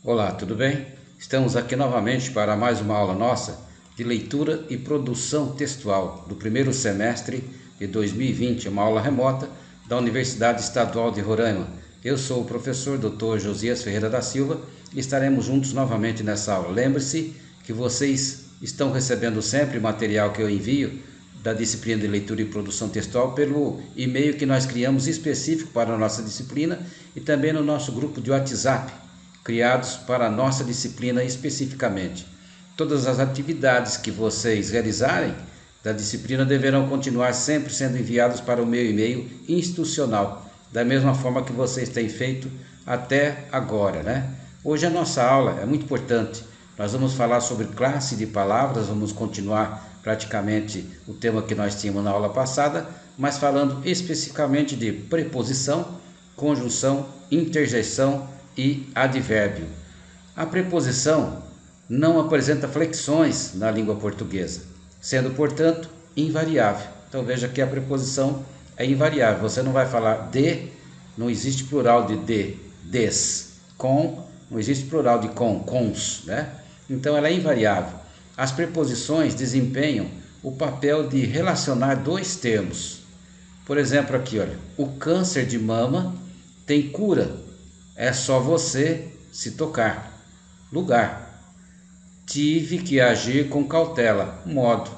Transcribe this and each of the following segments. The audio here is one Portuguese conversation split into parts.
Olá, tudo bem? Estamos aqui novamente para mais uma aula nossa de leitura e produção textual do primeiro semestre de 2020, uma aula remota da Universidade Estadual de Roraima. Eu sou o professor Dr. Josias Ferreira da Silva e estaremos juntos novamente nessa aula. Lembre-se que vocês estão recebendo sempre o material que eu envio da disciplina de leitura e produção textual pelo e-mail que nós criamos específico para a nossa disciplina e também no nosso grupo de WhatsApp, criados para a nossa disciplina especificamente. Todas as atividades que vocês realizarem da disciplina deverão continuar sempre sendo enviadas para o meu e-mail institucional, da mesma forma que vocês têm feito até agora, né? Hoje a nossa aula é muito importante. Nós vamos falar sobre classe de palavras, vamos continuar praticamente o tema que nós tínhamos na aula passada, mas falando especificamente de preposição, conjunção, interjeição e advérbio. A preposição não apresenta flexões na língua portuguesa, sendo, portanto, invariável. Então veja que a preposição é invariável. Você não vai falar de, não existe plural de, des, com, não existe plural de com, cons, né? Então ela é invariável. As preposições desempenham o papel de relacionar dois termos. Por exemplo, aqui, olha, o câncer de mama tem cura, é só você se tocar. Lugar. Tive que agir com cautela. Modo.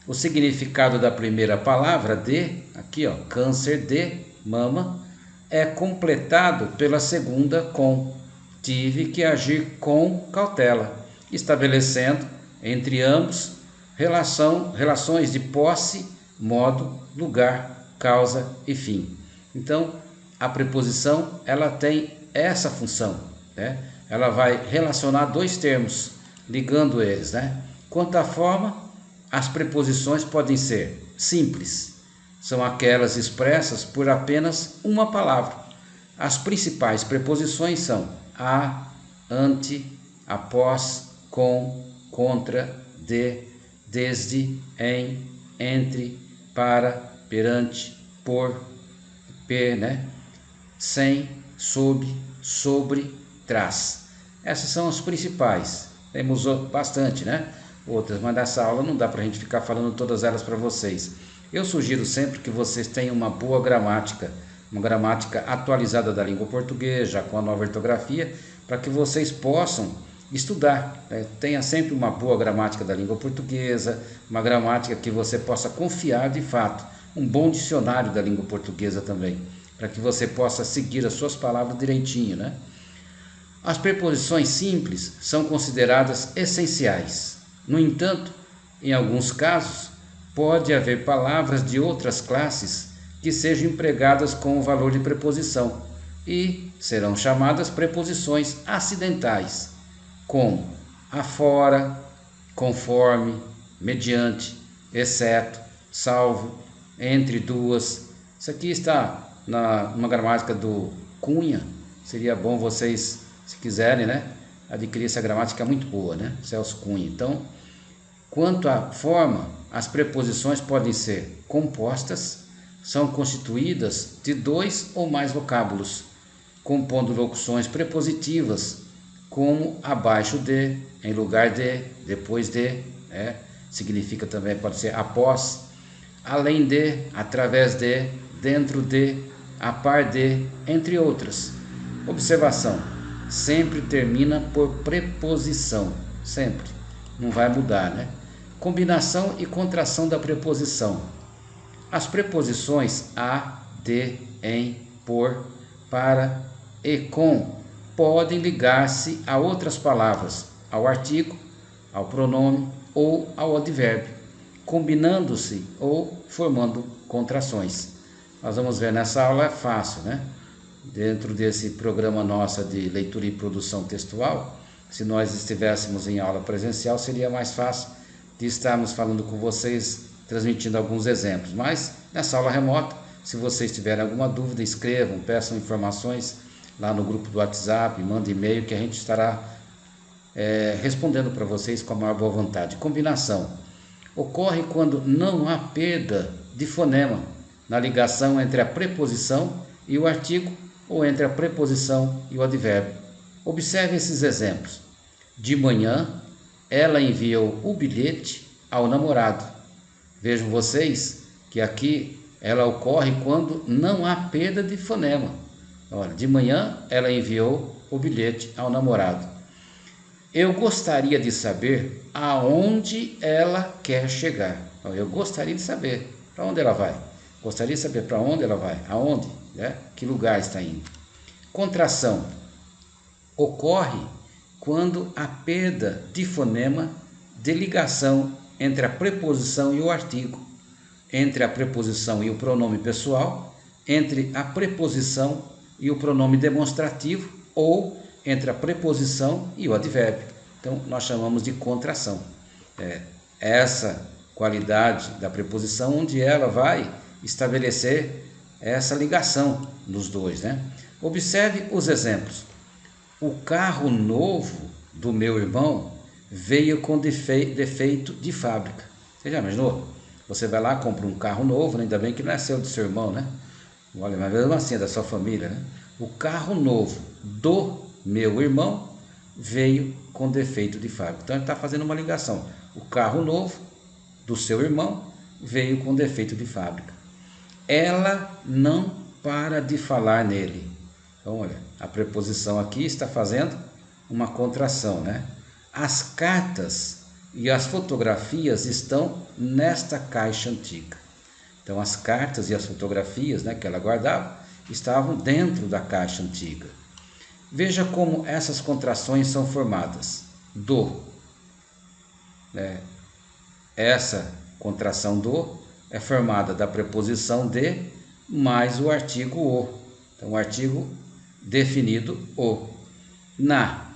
O significado da primeira palavra de, aqui ó, câncer de mama, é completado pela segunda com. Tive que agir com cautela, estabelecendo entre ambos relações de posse, modo, lugar, causa e fim. Então, a preposição ela tem essa função, né? Ela vai relacionar dois termos, ligando eles, né? Quanto à forma, as preposições podem ser simples, são aquelas expressas por apenas uma palavra. As principais preposições são a, ante, após, com, contra, de, desde, em, entre, para, perante, por, né? Sem, sob, sobre, trás. Essas são as principais. Temos bastante, né? Outras, mas nessa aula não dá para a gente ficar falando todas elas para vocês. Eu sugiro sempre que vocês tenham uma boa gramática, uma gramática atualizada da língua portuguesa, com a nova ortografia, para que vocês possam estudar, né? Tenha sempre uma boa gramática da língua portuguesa, uma gramática que você possa confiar de fato, um bom dicionário da língua portuguesa também, para que você possa seguir as suas palavras direitinho, né? As preposições simples são consideradas essenciais. No entanto, em alguns casos, pode haver palavras de outras classes que sejam empregadas com o valor de preposição e serão chamadas preposições acidentais, como afora, conforme, mediante, exceto, salvo, entre duas. Isso aqui está numa gramática do Cunha. Seria bom vocês, se quiserem, né, adquirir essa gramática muito boa, né? Celso Cunha. Então, quanto à forma, as preposições podem ser compostas, são constituídas de dois ou mais vocábulos, compondo locuções prepositivas, como abaixo de, em lugar de, depois de, significa também, pode ser após, além de, através de, dentro de, a par de, entre outras. Observação, sempre termina por preposição, sempre, não vai mudar, né? Combinação e contração da preposição. As preposições a, de, em, por, para e com podem ligar-se a outras palavras, ao artigo, ao pronome ou ao advérbio, combinando-se ou formando contrações. Nós vamos ver nessa aula, é fácil, né? Dentro desse programa nosso de leitura e produção textual, se nós estivéssemos em aula presencial, seria mais fácil de estarmos falando com vocês, transmitindo alguns exemplos. Mas nessa aula remota, se vocês tiverem alguma dúvida, escrevam, peçam informações lá no grupo do WhatsApp, mandem e-mail que a gente estará respondendo para vocês com a maior boa vontade. Combinação. Ocorre quando não há perda de fonema na ligação entre a preposição e o artigo ou entre a preposição e o advérbio. Observe esses exemplos. De manhã, ela enviou o bilhete ao namorado. Vejam vocês que aqui ela ocorre quando não há perda de fonema. Olha, de manhã ela enviou o bilhete ao namorado. Eu gostaria de saber aonde ela quer chegar. Eu gostaria de saber para onde ela vai. Gostaria de saber para onde ela vai. Aonde? Né? Que lugar está indo. Contração ocorre quando há perda de fonema de ligação entre a preposição e o artigo, entre a preposição e o pronome pessoal, entre a preposição e o pronome demonstrativo ou entre a preposição e o advérbio. Então, nós chamamos de contração. Essa qualidade da preposição onde ela vai estabelecer essa ligação nos dois, né? Observe os exemplos. O carro novo do meu irmão veio com defeito de fábrica. Você já imaginou? Você vai lá, compra um carro novo, né? Ainda bem que não é seu, do seu irmão, né? Olha, mas mesmo assim é da sua família, né? O carro novo do meu irmão veio com defeito de fábrica. Então ele está fazendo uma ligação. O carro novo do seu irmão veio com defeito de fábrica. Ela não para de falar nele. Então, olha, a preposição aqui está fazendo uma contração, né? As cartas e as fotografias estão nesta caixa antiga. Então, as cartas e as fotografias, né, que ela guardava estavam dentro da caixa antiga. Veja como essas contrações são formadas. Essa contração do é formada da preposição de mais o artigo o. Então, o artigo definido o. Na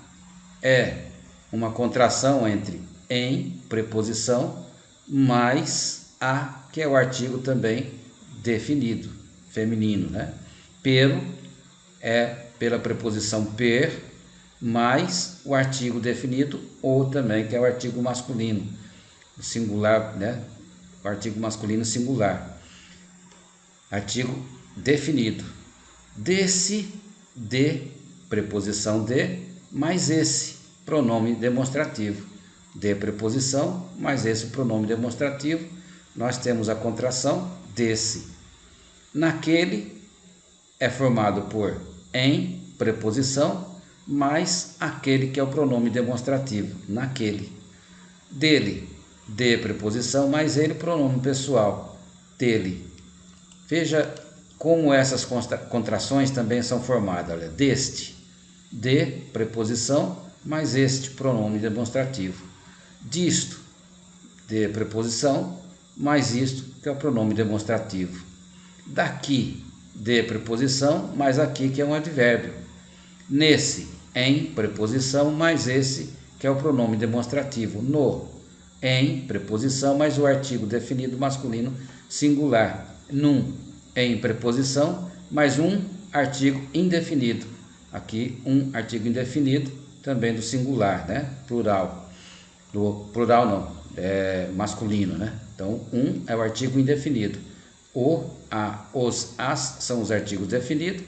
é uma contração entre em, preposição, mais a, que é o artigo também definido, feminino, né? Pelo é pela preposição per, mais o artigo definido o também, que é o artigo masculino, o singular, né? O artigo masculino singular. Artigo definido. Desse, de, preposição de, mais esse, pronome demonstrativo. De, preposição, mais esse, pronome demonstrativo. Nós temos a contração desse. Naquele é formado por em, preposição, mais aquele que é o pronome demonstrativo. Naquele. Dele, de, preposição, mais ele, pronome pessoal. Dele. Veja como essas contrações também são formadas. Olha, deste, de, preposição, mais este, pronome demonstrativo. Disto, de, preposição, mais isto, que é o pronome demonstrativo. Daqui, de, preposição, mais aqui, que é um advérbio. Nesse, em, preposição, mais esse, que é o pronome demonstrativo. No, em, preposição, mais o artigo definido masculino singular. Num, em, preposição, mais um artigo indefinido. Aqui, um artigo indefinido, também do singular, né? Plural. Do plural não, é masculino, né? Então, um é o artigo indefinido. O, a, os, as são os artigos definidos.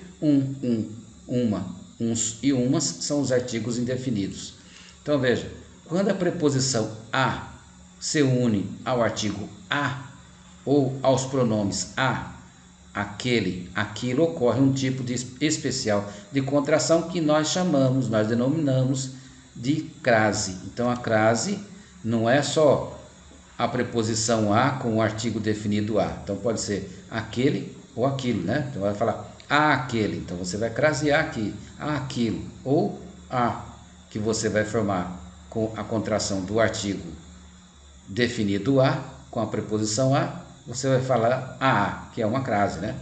Uma, uns e umas são os artigos indefinidos. Então, veja, quando a preposição a se une ao artigo a ou aos pronomes a, aquele, aquilo, ocorre um tipo de especial de contração que nós denominamos de crase. Então, a crase não é só a preposição a com o artigo definido a. Então, pode ser aquele ou aquilo, né? Então, vai falar a aquele. Então, você vai crasear aqui, a aquilo, ou a, que você vai formar com a contração do artigo definido a, com a preposição a, você vai falar a, que é uma crase, né?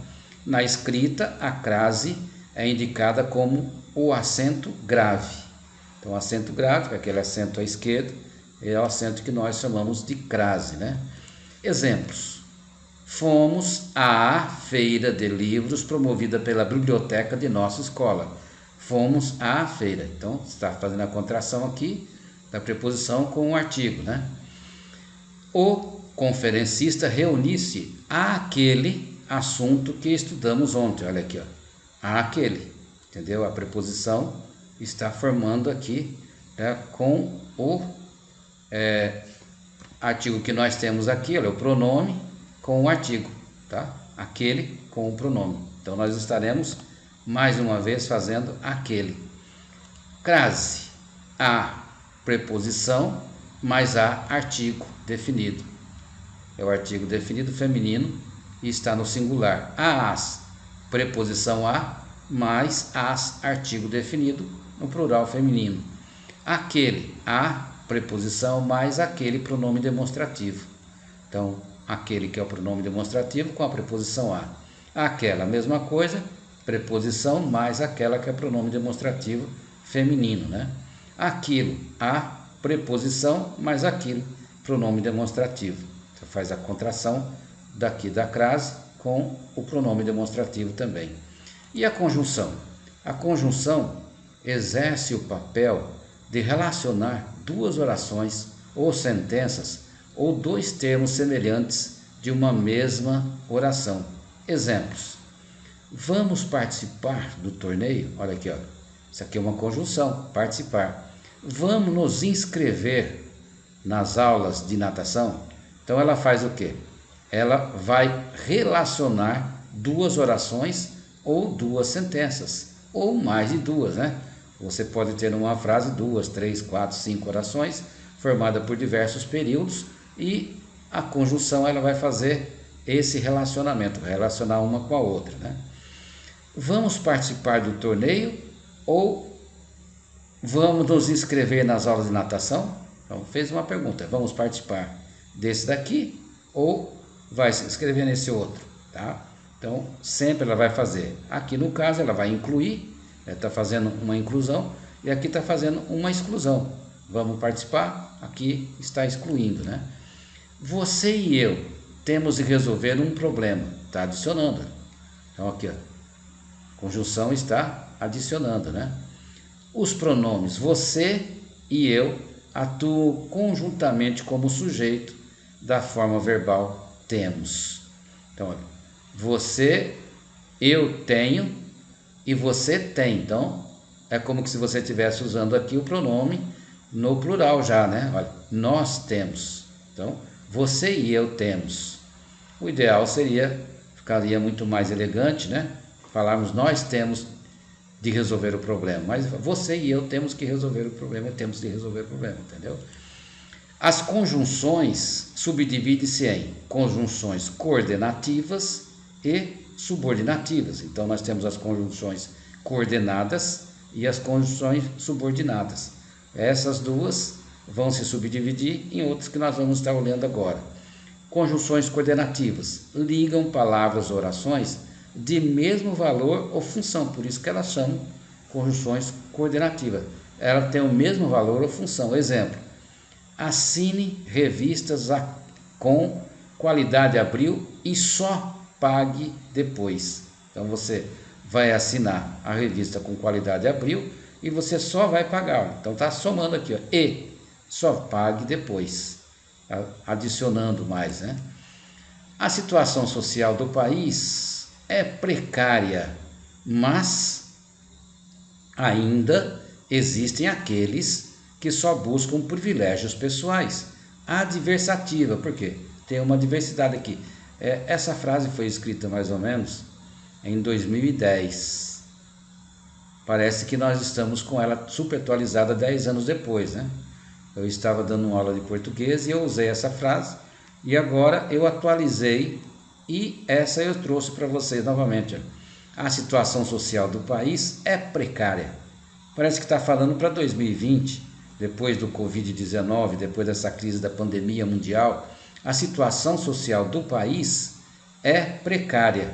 Na escrita, a crase é indicada como o acento grave. Então, o acento grave, que é aquele acento à esquerda, é o acento que nós chamamos de crase, né? Exemplos. Fomos à feira de livros promovida pela biblioteca de nossa escola. Fomos à feira. Então, está fazendo a contração aqui da preposição com o artigo, né? O conferencista reunisse àquele assunto que estudamos ontem. Olha aqui, ó. Àquele. Entendeu? A preposição está formando aqui, né, com o artigo que nós temos aqui, olha, o pronome com o artigo, tá? Aquele com o pronome. Então nós estaremos mais uma vez fazendo aquele. Crase, a preposição mais a artigo definido. É o artigo definido feminino e está no singular. As, preposição a mais as, artigo definido no plural feminino. Aquele, a preposição mais aquele, pronome demonstrativo. Então, aquele que é o pronome demonstrativo com a preposição a. Aquela, mesma coisa, preposição mais aquela que é pronome demonstrativo feminino, né? Aquilo, a preposição mais aquilo, pronome demonstrativo. Você faz a contração daqui da crase com o pronome demonstrativo também. E a conjunção? A conjunção exerce o papel de relacionar duas orações ou sentenças ou dois termos semelhantes de uma mesma oração. Exemplos: vamos participar do torneio? Olha aqui, ó. Isso aqui é uma conjunção, participar. Vamos nos inscrever nas aulas de natação? Então ela faz o quê? Ela vai relacionar duas orações ou duas sentenças, ou mais de duas, né? Você pode ter numa frase 2, 3, 4, 5 orações, formada por diversos períodos, e a conjunção ela vai fazer esse relacionamento, relacionar uma com a outra, né? Vamos participar do torneio ou vamos nos inscrever nas aulas de natação? Então fez uma pergunta, vamos participar desse daqui ou vai se inscrever nesse outro, tá? Então sempre ela vai fazer, aqui no caso ela vai incluir, está fazendo uma inclusão, e aqui está fazendo uma exclusão. Vamos participar, aqui está excluindo, né? Você e eu temos de resolver um problema, está adicionando. Então aqui, ó, conjunção está adicionando, né? Os pronomes você e eu atuam conjuntamente como sujeito da forma verbal temos. Então, olha, você, eu tenho e você tem. Então, é como se você estivesse usando aqui o pronome no plural já, né? Olha, nós temos. Então, você e eu temos. O ideal ficaria muito mais elegante, né? Falarmos nós temos de resolver o problema, mas você e eu temos que resolver o problema, temos de resolver o problema, entendeu? As conjunções subdividem-se em conjunções coordenativas e subordinativas. Então nós temos as conjunções coordenadas e as conjunções subordinadas. Essas duas vão se subdividir em outras que nós vamos estar olhando agora. Conjunções coordenativas ligam palavras ou orações de mesmo valor ou função, por isso que elas chamam conjunções coordenativas. Ela tem o mesmo valor ou função. Exemplo: assine revistas com qualidade Abril e só pague depois. Então você vai assinar a revista com qualidade Abril e você só vai pagar. Então está somando aqui, ó, e só pague depois, adicionando mais, né? A situação social do país é precária, mas ainda existem aqueles que só buscam privilégios pessoais. Adversativa, por quê? Tem uma diversidade aqui. Essa frase foi escrita mais ou menos em 2010. Parece que nós estamos com ela super atualizada 10 anos depois, né? Eu estava dando uma aula de português e eu usei essa frase, e agora eu atualizei e essa eu trouxe para vocês novamente. A situação social do país é precária. Parece que está falando para 2020, depois do Covid-19, depois dessa crise da pandemia mundial. A situação social do país é precária,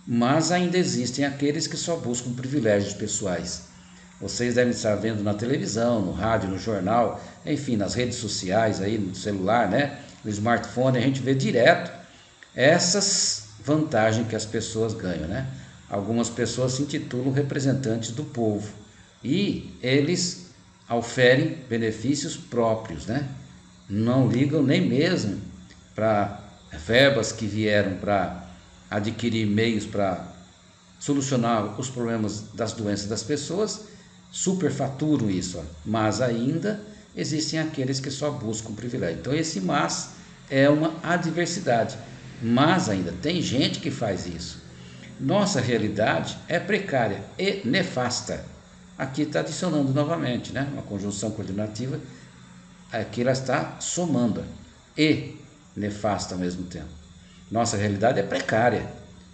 mas ainda existem aqueles que só buscam privilégios pessoais. Vocês devem estar vendo na televisão, no rádio, no jornal, enfim, nas redes sociais, aí no celular, né? No smartphone, a gente vê direto essas vantagens que as pessoas ganham, né? Algumas pessoas se intitulam representantes do povo e eles oferem benefícios próprios, né? Não ligam nem mesmo para verbas que vieram para adquirir meios para solucionar os problemas das doenças das pessoas, superfaturam isso, ó. Mas ainda existem aqueles que só buscam privilégio. Então esse mas é uma adversidade, mas ainda tem gente que faz isso. Nossa realidade é precária e nefasta. Aqui está adicionando novamente, né? Uma conjunção coordenativa, aqui ela está somando e nefasta ao mesmo tempo. Nossa realidade é precária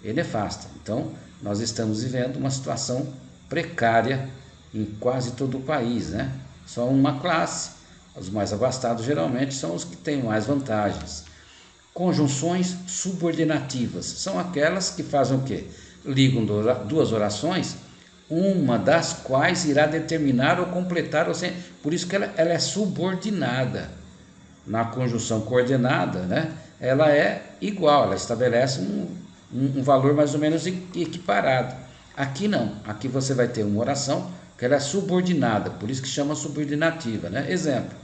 e nefasta. Então, nós estamos vivendo uma situação precária em quase todo o país, né? Só uma classe, os mais abastados geralmente são os que têm mais vantagens. Conjunções subordinativas são aquelas que fazem o quê? Ligam duas orações, uma das quais irá determinar ou completar, por isso que ela é subordinada. Na conjunção coordenada, né, ela é igual, ela estabelece um valor mais ou menos equiparado. Aqui não, aqui você vai ter uma oração que ela é subordinada, por isso que chama subordinativa, né? Exemplo: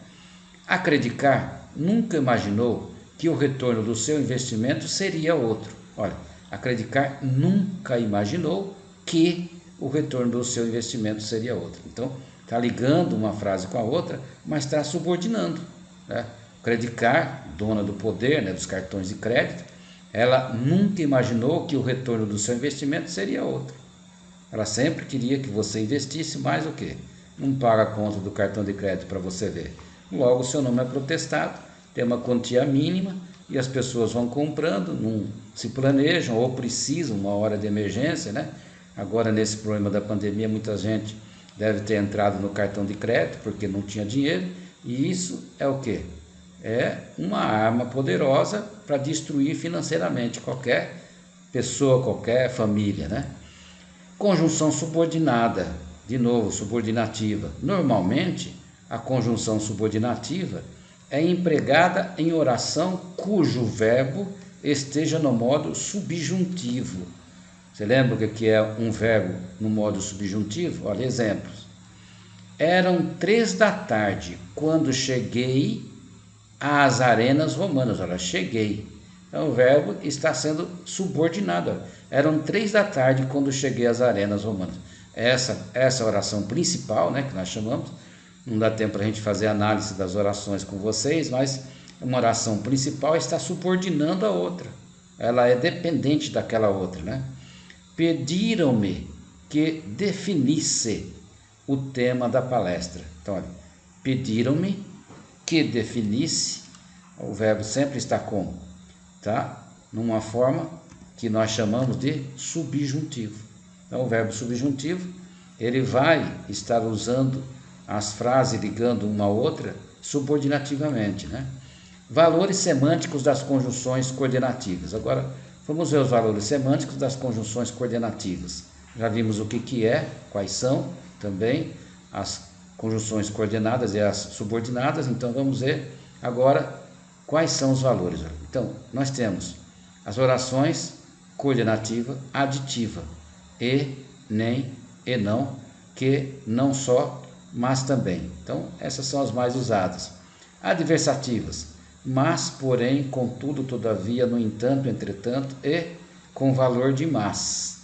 Acredicar nunca imaginou que o retorno do seu investimento seria outro. Olha, Acredicar nunca imaginou que o retorno do seu investimento seria outro. Então, está ligando uma frase com a outra, mas está subordinando, né? Acredicar, dona do poder, né, dos cartões de crédito, ela nunca imaginou que o retorno do seu investimento seria outro. Ela sempre queria que você investisse mais o quê? Não paga a conta do cartão de crédito para você ver. Logo, o seu nome é protestado, tem uma quantia mínima e as pessoas vão comprando, não se planejam ou precisam uma hora de emergência, né? Agora, nesse problema da pandemia, muita gente deve ter entrado no cartão de crédito porque não tinha dinheiro, e isso é o quê? É uma arma poderosa para destruir financeiramente qualquer pessoa, qualquer família, né? Conjunção subordinada, de novo, subordinativa. Normalmente, a conjunção subordinativa é empregada em oração cujo verbo esteja no modo subjuntivo. Você lembra o que é um verbo no modo subjuntivo? Olha, exemplos. Eram 3 da tarde quando cheguei às arenas romanas. Olha, cheguei. Então o verbo está sendo subordinado. Olha. Eram 3 da tarde quando cheguei às arenas romanas. Essa oração principal, né, que nós chamamos, não dá tempo para a gente fazer análise das orações com vocês, mas uma oração principal está subordinando a outra. Ela é dependente daquela outra, né? Pediram-me que definisse o tema da palestra. Então, olha, pediram-me que definisse, o verbo sempre está como? Tá? Numa forma que nós chamamos de subjuntivo. Então, o verbo subjuntivo, ele vai estar usando as frases ligando uma a outra subordinativamente, né? Valores semânticos das conjunções coordenativas. Agora, vamos ver os valores semânticos das conjunções coordenativas. Já vimos o que é, quais são também as conjunções coordenadas e as subordinadas. Então, vamos ver agora quais são os valores. Então, nós temos as orações coordenativa, aditiva, e, nem, e não, que, não só, mas também. Então, essas são as mais usadas. Adversativas: mas, porém, contudo, todavia, no entanto, entretanto, e com valor de mas.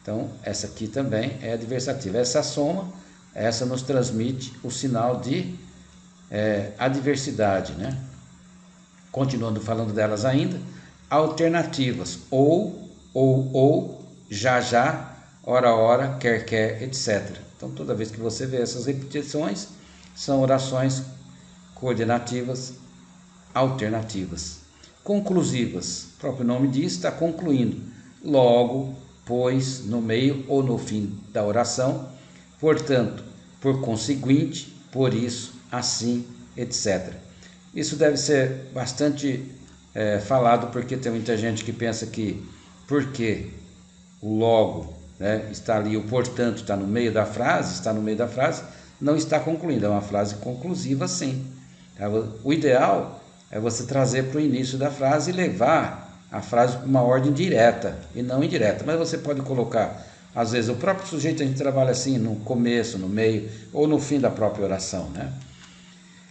Então, essa aqui também é adversativa. Essa soma, essa nos transmite o sinal de adversidade, né? Continuando falando delas ainda, alternativas: ou, já, ora, quer, etc. Então, toda vez que você vê essas repetições, são orações coordenativas alternativas. Conclusivas: o próprio nome diz, está concluindo. Logo, pois, no meio ou no fim da oração, portanto, por conseguinte, por isso, assim, etc. Isso deve ser bastante falado, porque tem muita gente que pensa que porque o logo, né, está ali, o portanto está no meio da frase, não está concluindo. É uma frase conclusiva, sim. O ideal é você trazer para o início da frase e levar a frase para uma ordem direta e não indireta. Mas você pode colocar, às vezes, o próprio sujeito a gente trabalha assim, no começo, no meio ou no fim da própria oração, né?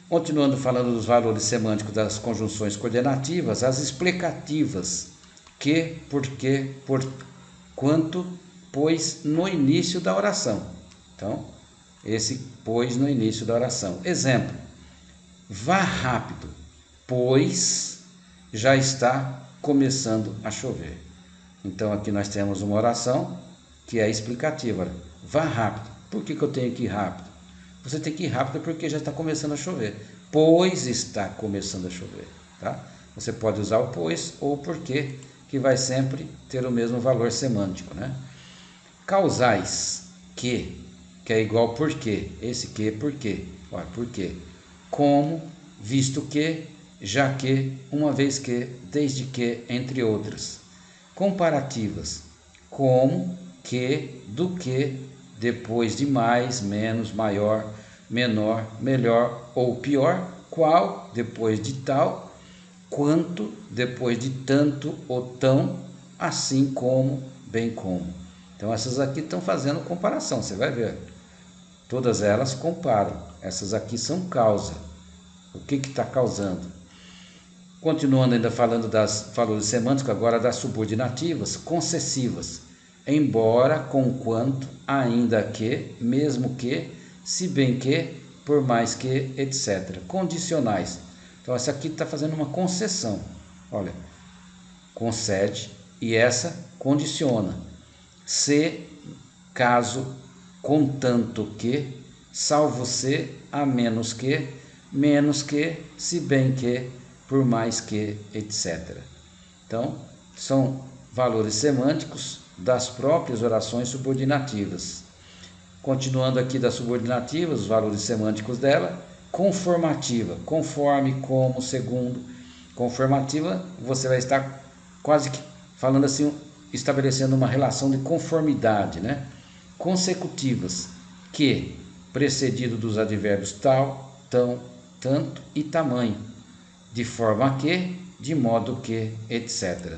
Continuando falando dos valores semânticos das conjunções coordenativas, as explicativas: que, porque, por quanto, pois, no início da oração. Então, esse pois no início da oração. Exemplo: vá rápido, pois já está começando a chover. Então aqui nós temos uma oração que é explicativa. Vá rápido. Por que eu tenho que ir rápido? Você tem que ir rápido porque já está começando a chover. Pois está começando a chover. Tá? Você pode usar o pois ou o porquê, que vai sempre ter o mesmo valor semântico, né? Causais, que é igual porquê. Esse que é porquê. Olha, porquê. Como, visto que, já que, uma vez que, desde que, entre outras. Comparativas: como, que, do que, depois de mais, menos, maior, menor, melhor ou pior, qual, depois de tal, quanto, depois de tanto ou tão, assim como, bem como. Então essas aqui estão fazendo comparação, você vai ver. Todas elas comparam. Essas aqui são causa. O que está causando? Continuando ainda falando das valores semânticos, agora das subordinativas concessivas. Embora, conquanto, ainda que, mesmo que, se bem que, por mais que, etc. Condicionais. Então essa aqui está fazendo uma concessão. Olha, concede e essa condiciona. Se, caso, contanto que, salvo se, a menos que, se bem que, por mais que, etc. Então, são valores semânticos das próprias orações subordinativas. Continuando aqui das subordinativas, os valores semânticos dela: conformativa, conforme, como, segundo. Conformativa, você vai estar quase que falando assim, estabelecendo uma relação de conformidade, né? Consecutivas, que, precedido dos advérbios tal, tão, tanto e tamanho, de forma que, de modo que, etc.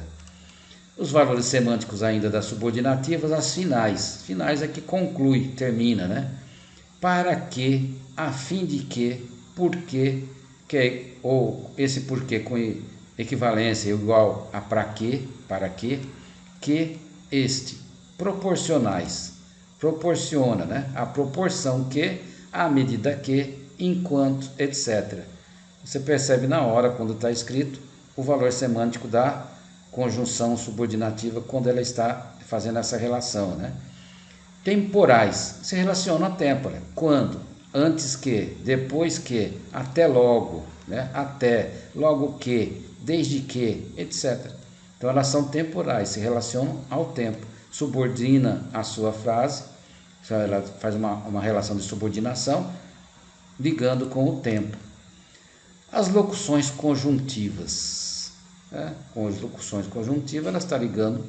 Os valores semânticos ainda das subordinativas, as finais. Finais é que conclui, termina, né? Para que, a fim de que, porque, que, ou esse porquê com equivalência igual a para que este. Proporcionais. Proporciona, né? A proporção que, a medida que, enquanto, etc. Você percebe na hora, quando está escrito, o valor semântico da conjunção subordinativa quando ela está fazendo essa relação, né? Temporais se relacionam a tempo, né? Quando, antes que, depois que, até logo, né? Até, logo que, desde que, etc. Então elas são temporais, se relacionam ao tempo. Subordina a sua frase, ela faz uma relação de subordinação ligando com o tempo. As locuções conjuntivas, né? Com as locuções conjuntivas, ela está ligando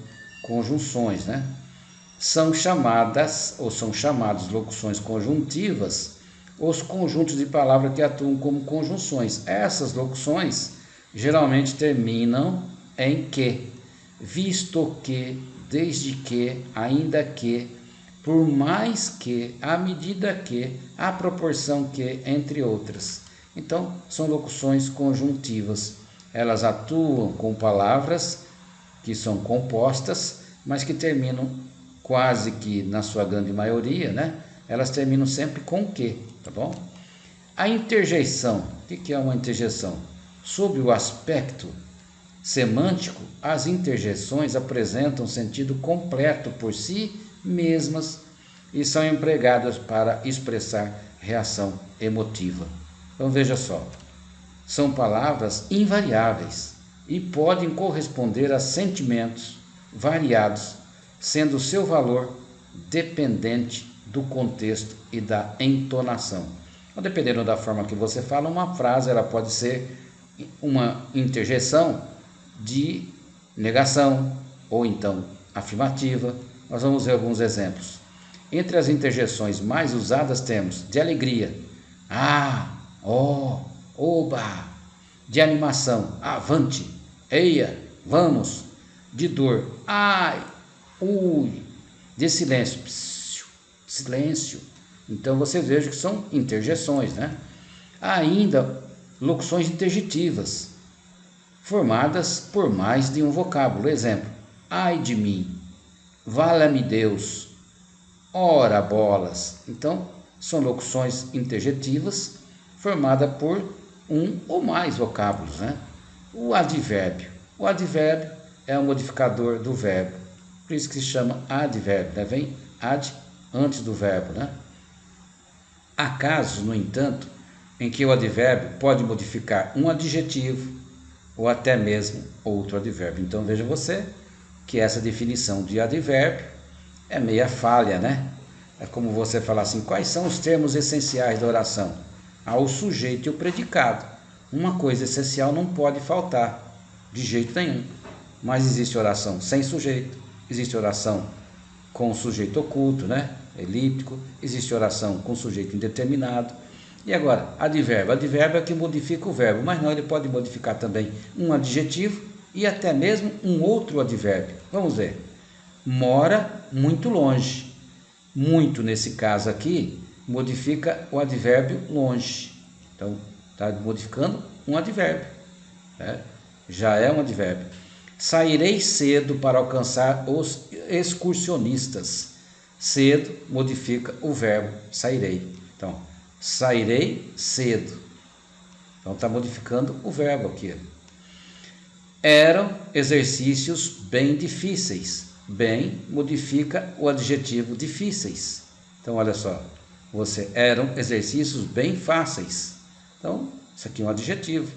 conjunções, né? São chamadas, ou são chamados locuções conjuntivas, os conjuntos de palavras que atuam como conjunções. Essas locuções geralmente terminam em que, visto que, desde que, ainda que, por mais que, à medida que, à proporção que, entre outras. Então, são locuções conjuntivas. Elas atuam com palavras que são compostas, mas que terminam quase que, na sua grande maioria, né? Elas terminam sempre com que, tá bom? A interjeição. O que é uma interjeição? Sob o aspecto semântico, as interjeições apresentam sentido completo por si mesmas e são empregadas para expressar reação emotiva. Então veja só, são palavras invariáveis e podem corresponder a sentimentos variados, sendo seu valor dependente do contexto e da entonação. Então, dependendo da forma que você fala, uma frase ela pode ser uma interjeição de negação ou então afirmativa. Nós vamos ver alguns exemplos. Entre as interjeições mais usadas temos de alegria: ah, ó, oba. De animação: avante, eia, vamos. De dor: ai, ui. De silêncio: psiu, silêncio. Então você veja que são interjeições, né? Há ainda locuções interjetivas, formadas por mais de um vocábulo. Exemplo: ai de mim, vala-me Deus, ora bolas. Então, são locuções interjetivas formadas por um ou mais vocábulos, né? O advérbio. O advérbio é um modificador do verbo, por isso que se chama advérbio, né? Vem ad antes do verbo, né? Há casos, no entanto, em que o advérbio pode modificar um adjetivo ou até mesmo outro advérbio. Então veja você que essa definição de advérbio é meia falha, né? É como você falar assim, quais são os termos essenciais da oração? Há o sujeito e o predicado. Uma coisa essencial não pode faltar, de jeito nenhum. Mas existe oração sem sujeito, existe oração com sujeito oculto, né? Elíptico, existe oração com sujeito indeterminado. E agora, advérbio. Advérbio é que modifica o verbo, mas não, ele pode modificar também um adjetivo e até mesmo um outro advérbio. Vamos ver. Mora muito longe. Muito, nesse caso aqui, modifica o advérbio longe. Então, está modificando um advérbio, né? Já é um advérbio. Sairei cedo para alcançar os excursionistas. Cedo modifica o verbo sairei. Então, sairei cedo. Então, está modificando o verbo aqui. Eram exercícios bem difíceis. Bem modifica o adjetivo difíceis. Então, olha só. Eram exercícios bem fáceis. Então, isso aqui é um adjetivo.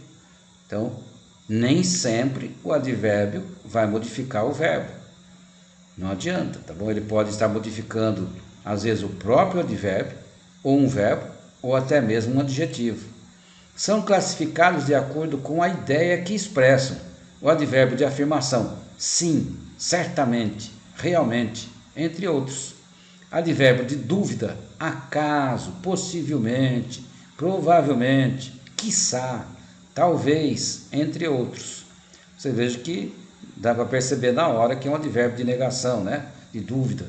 Então, nem sempre o advérbio vai modificar o verbo. Não adianta, tá bom? Ele pode estar modificando, às vezes, o próprio advérbio, ou um verbo, ou até mesmo um adjetivo. São classificados de acordo com a ideia que expressam. O advérbio de afirmação, sim, certamente, realmente, entre outros. Advérbio de dúvida, acaso, possivelmente, provavelmente, quiçá, talvez, entre outros. Você veja que dá para perceber na hora que é um advérbio de negação, né? De dúvida.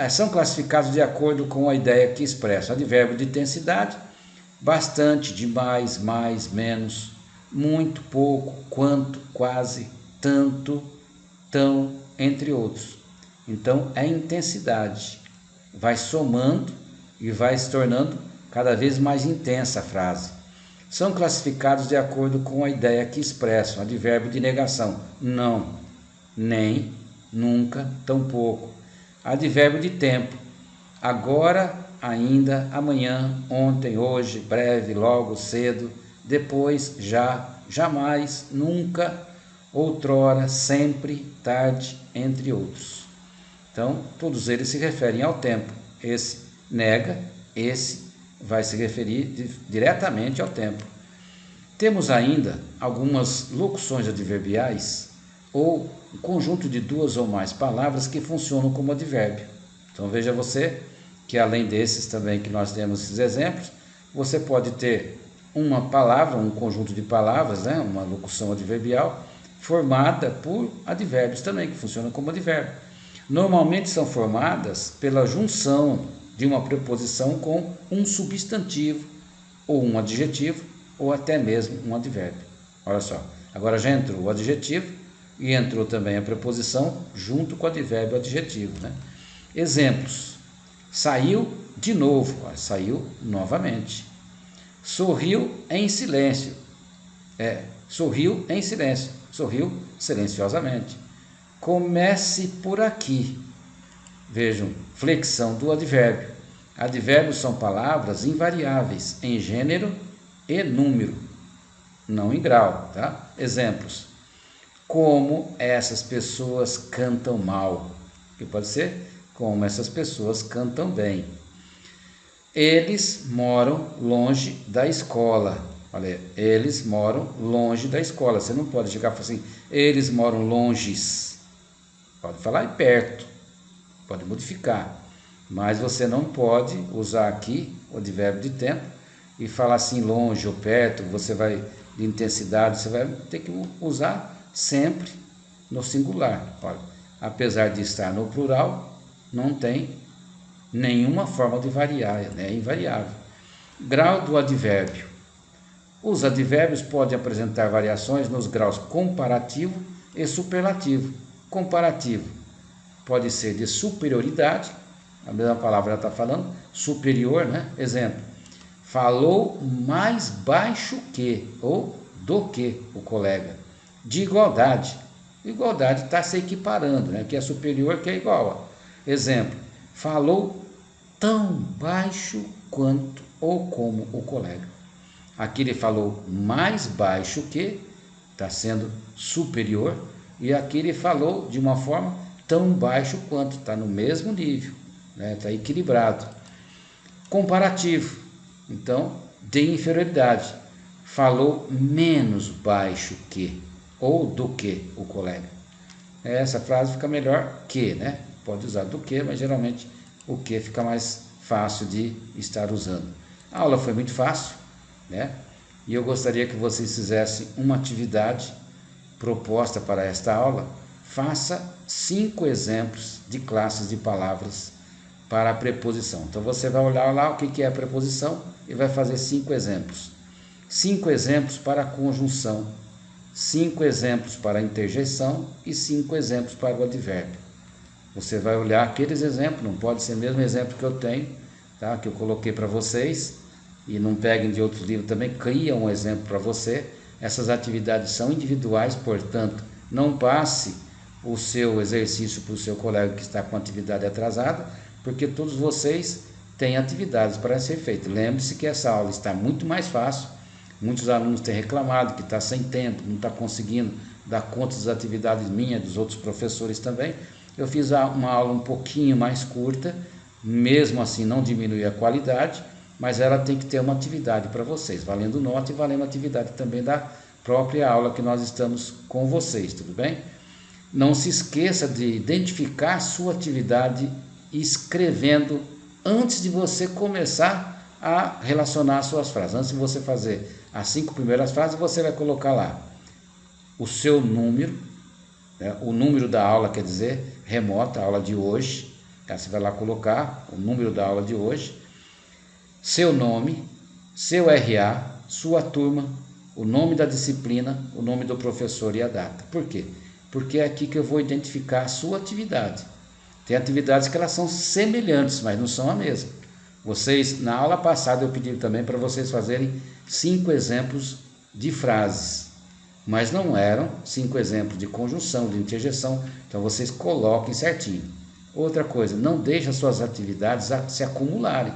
São classificados de acordo com a ideia que expressa. Advérbio de intensidade, bastante, demais, mais, menos, muito, pouco, quanto, quase, tanto, tão, entre outros. Então, é intensidade. Vai somando e vai se tornando cada vez mais intensa a frase. São classificados de acordo com a ideia que expressam. Advérbio de negação, não, nem, nunca, tampouco. Advérbio de tempo, agora, ainda, amanhã, ontem, hoje, breve, logo, cedo, depois, já, jamais, nunca, outrora, sempre, tarde, entre outros. Então, todos eles se referem ao tempo. Esse nega, esse vai se referir diretamente ao tempo. Temos ainda algumas locuções adverbiais ou um conjunto de duas ou mais palavras que funcionam como advérbio. Então veja você que além desses também que nós temos esses exemplos, você pode ter uma palavra, um conjunto de palavras, né, uma locução adverbial formada por advérbios também, que funcionam como advérbio. Normalmente são formadas pela junção de uma preposição com um substantivo, ou um adjetivo, ou até mesmo um advérbio. Olha só, agora já entrou o adjetivo e entrou também a preposição junto com o advérbio adjetivo, né? Exemplos: saiu de novo, saiu novamente. Sorriu em silêncio, sorriu em silêncio, sorriu silenciosamente. Comece por aqui. Vejam, flexão do advérbio. Advérbios são palavras invariáveis em gênero e número, não em grau, tá? Exemplos: como essas pessoas cantam mal, que pode ser como essas pessoas cantam bem. Eles moram longe da escola. Olha, eles moram longe da escola. Você não pode chegar e falar assim, eles moram longes. Pode falar perto, pode modificar, mas você não pode usar aqui o advérbio de tempo e falar assim longe ou perto, você vai de intensidade, você vai ter que usar sempre no singular. Olha, apesar de estar no plural, não tem nenhuma forma de variar, é invariável. Grau do advérbio. Os advérbios podem apresentar variações nos graus comparativo e superlativo. Comparativo pode ser de superioridade, a mesma palavra está falando, superior, né? Exemplo, falou mais baixo que ou do que o colega. De igualdade. Igualdade está se equiparando, né? Que é superior, que é igual. Exemplo, falou tão baixo quanto ou como o colega. Aqui ele falou mais baixo que, está sendo superior, e aqui ele falou de uma forma tão baixo quanto, está no mesmo nível, né? Está equilibrado. Comparativo, então, de inferioridade, falou menos baixo que, ou do que o colega. Essa frase fica melhor que, né? Pode usar do que, mas geralmente o que fica mais fácil de estar usando. A aula foi muito fácil, né? E eu gostaria que vocês fizessem uma atividade proposta para esta aula. Faça 5 exemplos de classes de palavras para a preposição. Então você vai olhar lá o que é a preposição e vai fazer 5 exemplos. 5 exemplos para a conjunção, 5 exemplos para a interjeição e 5 exemplos para o advérbio. Você vai olhar aqueles exemplos, não pode ser o mesmo exemplo que eu tenho, tá? Que eu coloquei para vocês, e não peguem de outros livros também, cria um exemplo para você. Essas atividades são individuais, portanto, não passe o seu exercício para o seu colega que está com atividade atrasada, porque todos vocês têm atividades para ser feitas. Lembre-se que essa aula está muito mais fácil. Muitos alunos têm reclamado que está sem tempo, não está conseguindo dar conta das atividades minhas, dos outros professores também. Eu fiz uma aula um pouquinho mais curta, mesmo assim não diminui a qualidade, mas ela tem que ter uma atividade para vocês, valendo nota e valendo atividade também da própria aula que nós estamos com vocês, tudo bem? Não se esqueça de identificar a sua atividade escrevendo antes de você começar a relacionar as suas frases. Antes de você fazer as 5 primeiras frases, você vai colocar lá o seu número, né? O número da aula, quer dizer, remota, a aula de hoje. Você vai lá colocar o número da aula de hoje, seu nome, seu RA, sua turma, o nome da disciplina, o nome do professor e a data. Por quê? Porque é aqui que eu vou identificar a sua atividade. Tem atividades que elas são semelhantes, mas não são a mesma. Vocês, na aula passada, eu pedi também para vocês fazerem 5 exemplos de frases, mas não eram 5 exemplos de conjunção, de interjeição, então vocês coloquem certinho. Outra coisa, não deixe as suas atividades se acumularem,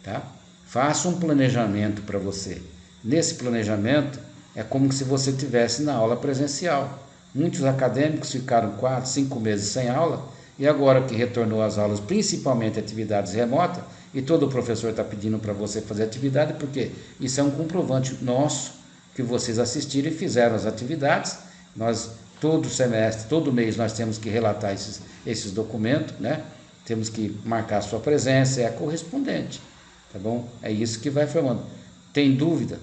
tá? Faça um planejamento para você. Nesse planejamento, é como se você estivesse na aula presencial. Muitos acadêmicos ficaram 4, 5 meses sem aula, e agora que retornou às aulas, principalmente atividades remotas, e todo professor está pedindo para você fazer atividade, porque isso é um comprovante nosso, que vocês assistiram e fizeram as atividades. Nós, todo semestre, todo mês, nós temos que relatar esses documentos, né? Temos que marcar a sua presença, é a correspondente, tá bom? É isso que vai formando. Tem dúvida?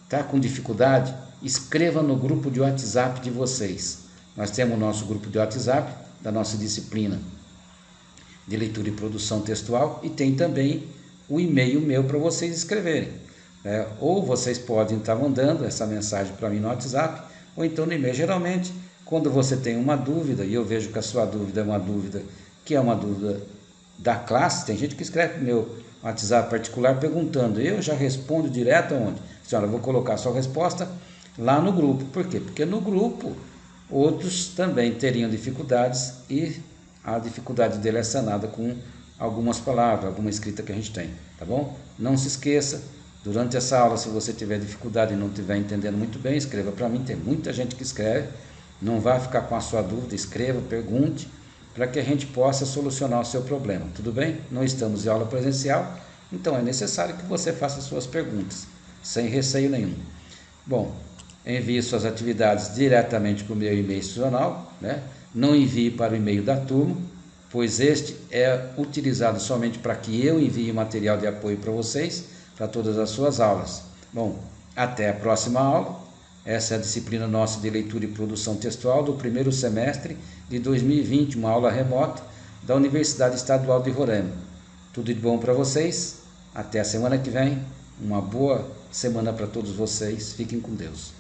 Tá com dificuldade? Escreva no grupo de WhatsApp de vocês. Nós temos o nosso grupo de WhatsApp da nossa disciplina de leitura e produção textual, e tem também o e-mail meu para vocês escreverem, né? Ou vocês podem estar mandando essa mensagem para mim no WhatsApp, ou então no e-mail. Geralmente, quando você tem uma dúvida, e eu vejo que a sua dúvida é uma dúvida que é uma dúvida da classe, tem gente que escreve no meu WhatsApp particular perguntando, eu já respondo direto aonde? Senhora, eu vou colocar a sua resposta lá no grupo. Por quê? Porque no grupo outros também teriam dificuldades, e a dificuldade dele é sanada com algumas palavras, alguma escrita que a gente tem, tá bom? Não se esqueça, durante essa aula, se você tiver dificuldade e não estiver entendendo muito bem, escreva para mim, tem muita gente que escreve, não vai ficar com a sua dúvida, escreva, pergunte, para que a gente possa solucionar o seu problema, tudo bem? Não estamos em aula presencial, então é necessário que você faça suas perguntas, sem receio nenhum. Bom, envie suas atividades diretamente para o meu e-mail institucional, né? Não envie para o e-mail da turma, pois este é utilizado somente para que eu envie material de apoio para vocês, para todas as suas aulas. Bom, até a próxima aula. Essa é a disciplina nossa de leitura e produção textual do primeiro semestre de 2020, uma aula remota da Universidade Estadual de Roraima. Tudo de bom para vocês, até a semana que vem, uma boa semana para todos vocês, fiquem com Deus.